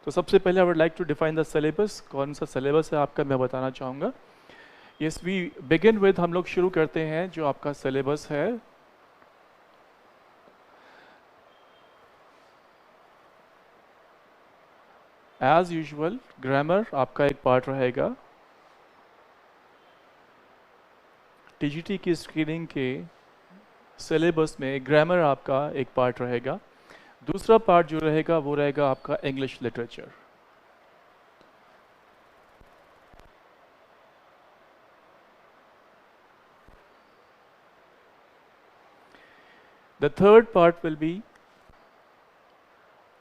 तो सबसे पहले I would like to define the syllabus. कौन सा सिलेबस है आपका मैं बताना चाहूँगा। यस, वी बिगिन विद, हम लोग शुरू करते हैं जो आपका सिलेबस है। एज यूजुअल ग्रामर आपका एक पार्ट रहेगा। टीजीटी की स्क्रीनिंग के सिलेबस में ग्रामर आपका एक पार्ट रहेगा। दूसरा पार्ट जो रहेगा वो रहेगा आपका English literature. The third part will be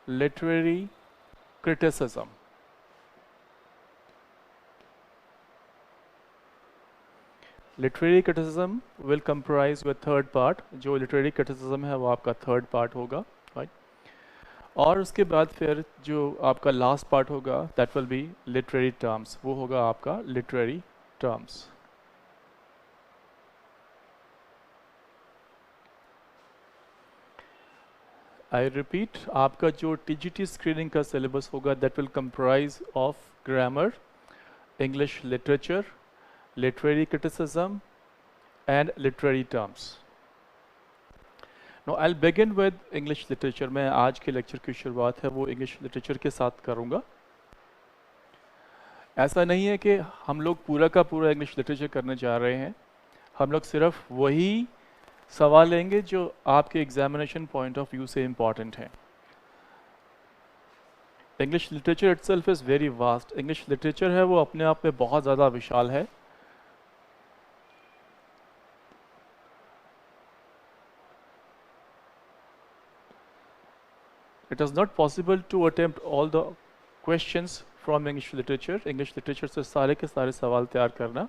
literary criticism. Literary criticism will comprise with third part। जो literary criticism है वो आपका third part होगा, right? और उसके बाद फिर जो आपका last part होगा that will be literary terms। वो होगा आपका literary terms। I repeat, आपका जो TGT screening का syllabus होगा that will comprise of grammar, English literature, literary criticism and literary terms। Now I'll begin with English literature। मैं आज के लेक्चर की शुरुआत है वो इंग्लिश लिटरेचर के साथ करूँगा। ऐसा नहीं है कि हम लोग पूरा का पूरा इंग्लिश लिटरेचर करने जा रहे हैं। हम लोग सिर्फ वही सवाल लेंगे जो आपके एग्जामिनेशन पॉइंट ऑफ व्यू से इम्पॉर्टेंट हैं। English literature itself is very vast. English literature है वो अपने आप में बहुत ज़्यादा विशाल है। It is not possible to attempt all the questions from English literature। English literature से सारे के सारे सवाल तैयार करना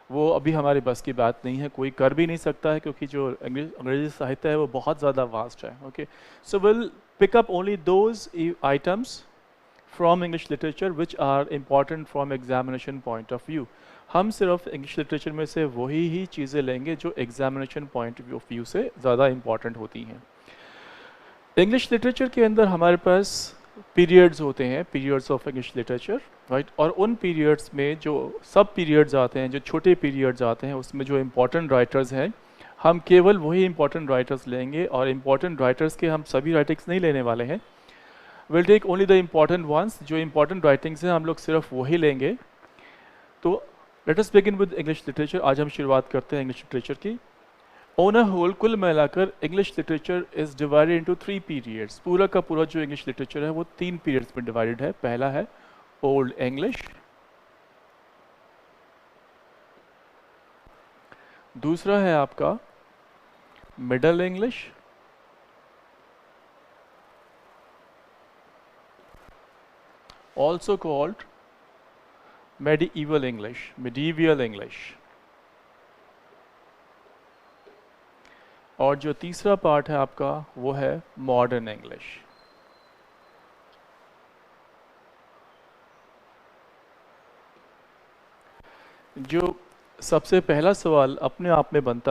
वो अभी हमारे बस की बात नहीं है, कोई कर भी नहीं सकता है क्योंकि जो अंग्रेजी साहित्य है वो बहुत ज़्यादा वास्ट है। Okay, so will pick up only those items from English literature which are important from examination point of view. हम सिर्फ इंग्लिश लिटरेचर में से वही ही चीज़ें लेंगे जो एग्जामिनेशन पॉइंट ऑफ व्यू से ज़्यादा इम्पॉर्टेंट होती हैं। इंग्लिश लिटरेचर के अंदर हमारे पास पीरियड्स होते हैं, periods of English literature, right. और उन पीरियड्स में जो सब पीरियड्स आते हैं, जो छोटे पीरियड्स आते हैं, उसमें जो इम्पोर्टेंट राइटर्स हैं हम केवल वही इम्पोर्टेंट राइटर्स लेंगे। और इम्पोर्टेंट राइटर्स के हम सभी राइटिंग्स नहीं लेने वाले हैं। Will take only the important ones. जो इम्पोर्टेंट राइटिंग्स हैं हम लोग सिर्फ वही लेंगे। तो let us begin with English literature. आज हम शुरुआत करते हैं इंग्लिश लिटरेचर की। ऑन अ होल, कुल मिलाकर English literature is divided into 3 periods. पूरा का पूरा जो इंग्लिश लिटरेचर है वो 3 पीरियड्स में डिवाइडेड है। पहला है ओल्ड इंग्लिश, दूसरा है आपका Middle English, also called medieval English, medieval English. और जो तीसरा पार्ट है आपका वो है मॉडर्न इंग्लिश। जो सबसे पहला सवाल अपने आप में बनता